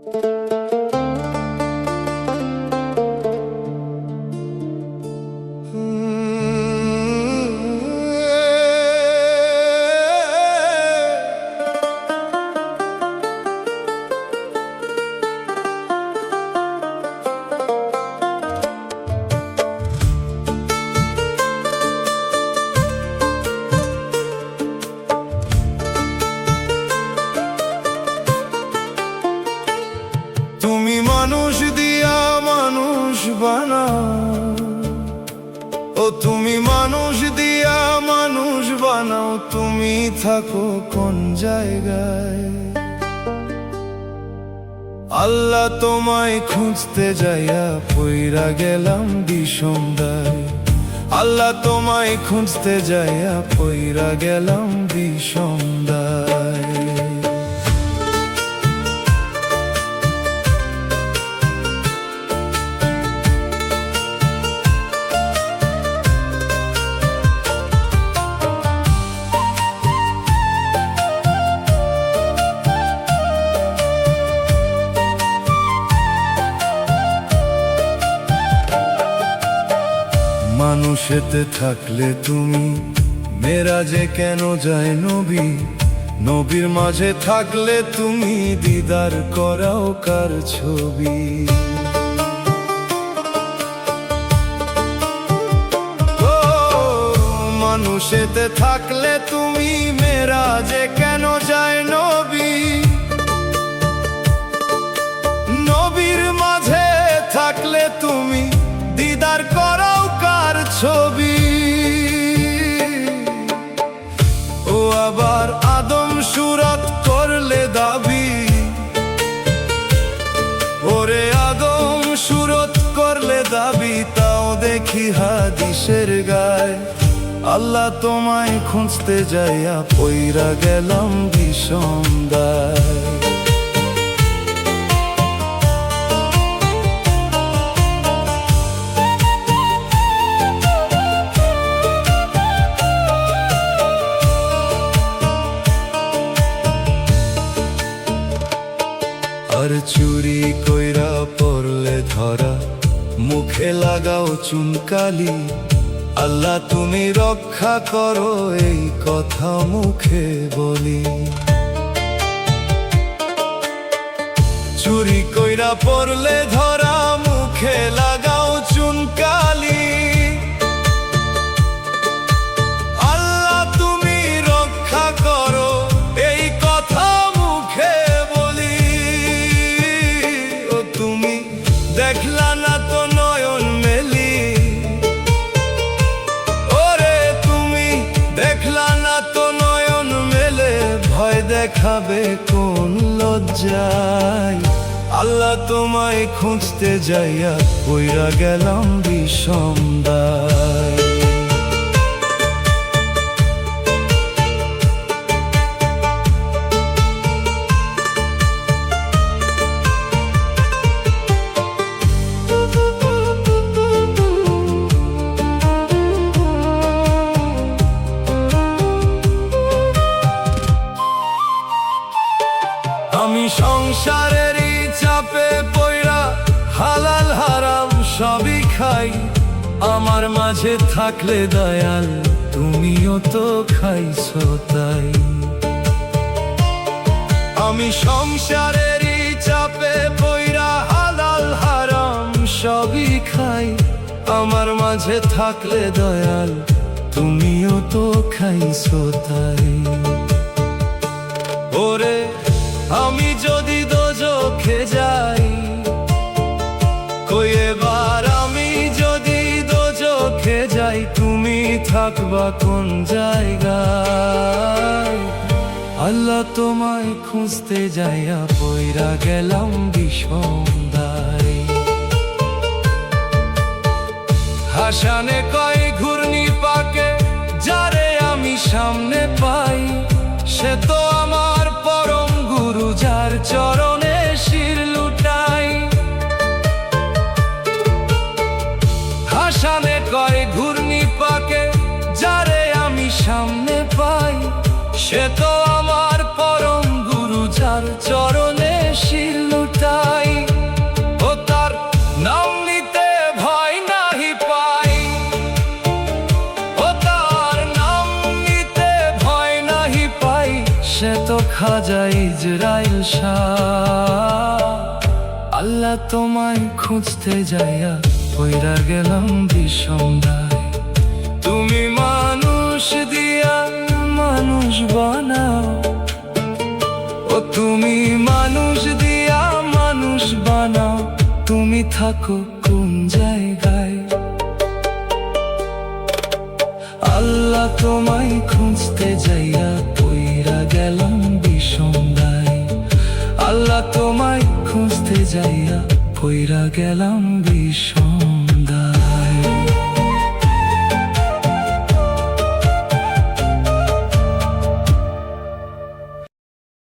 তুমি মানুষ দিয়া মানুষ বানাও, ও তুমি মানুষ দিয়া মানুষ বানাও। তুমি থাকো কোন জায়গায়? আল্লাহ তোমায় খুঁজতে যাইয়া পইরা গেলাম বিষমদায়। আল্লাহ তোমায় খুঁজতে যাইয়া পইরা গেলাম বিষমদায়। মানুষেতে থাকলে তুমি মেরাজে কেন যায় নবী? নবীর মাঝে থাকলে তুমি দিদার করাও কার ছবি? ও মানুষেতে থাকলে তুমি মেরাজে কেন যায় নবী? নবীর মাঝে থাকলে তুমি দিদার করাও কার ছবি? ও আবার আদম সুরত করলে দাবি, ওরে আদম সুরত করলে দাবি, তাও দেখি হাদিসের গায়। আল্লাহ তোমায় খুঁজতে যাইয়া পইরা গেলাম বিষমদায়। আর চুরি কইরা পড়লে ধরা, মুখে লাগাও চুনকালি। আল্লাহ তুমি রক্ষা করো, এই কথা মুখে বলি। চুরি কইরা পড়লে ধরা, মুখে লাগাও চুনকালি। আল্লাহ তুমি রক্ষা করো, এই কথা মুখে বলি। ও তুমি দেখলা না তো নয়ন মেলি, ওরে তুমি দেখলা না তো নয়ন মেলে, ভয় দেখাবে কোন লজ্জায়? আল্লাহ তোমায় খুঁজতে যাইয়া পইরা গেলাম বিষমদায়। আমি সংসারেরই চাপে পইরা হালাল হারাম সবই খাই। আমার মাঝে থাকলে দয়াল তুমিও তো খাইছো তাই। আমি সংসারেরই চাপে পইরা হালাল হারাম সবই খাই। আমার মাঝে থাকলে দয়াল তুমিও তো খাইছো তাই। ওরে আমি যদি দোজখে যাই, কই এবার আমি যদি দোজখে যাই, তুমি থাকবা কোন জায়গায়? আল্লাহ তোমায় খুঁজতে যাইয়া পইরা গেলাম বিষমদায়। হাসানে কয় ঘূর্ণি পাকে, যারে আমি সামনে পাই, সে তো আমার পরম গুরু, যার চরণে শির লুটাই। হাসানে কয় ঘূর্ণি পাকে, যারে আমি সামনে পাই, সে তো আমার পরম গুরু, যার চরণে শির লুটাই। ইজরাইল শাহ। আল্লাহ তোমায় খুঁজতে যাইয়া পইরা গেলাম বিষম দায়। তুমি মানুষ দিয়া মানুষ বানাও, ও তুমি মানুষ দিয়া মানুষ বানাও। তুমি থাকো কোন জায়গায়? আল্লাহ তোমায় খুঁজতে যাইয়া পইরা গেলাম বিষম দায়। আল্লাহ তোমায় খুঁজতে যাইয়া পইরা গেলাম বিষম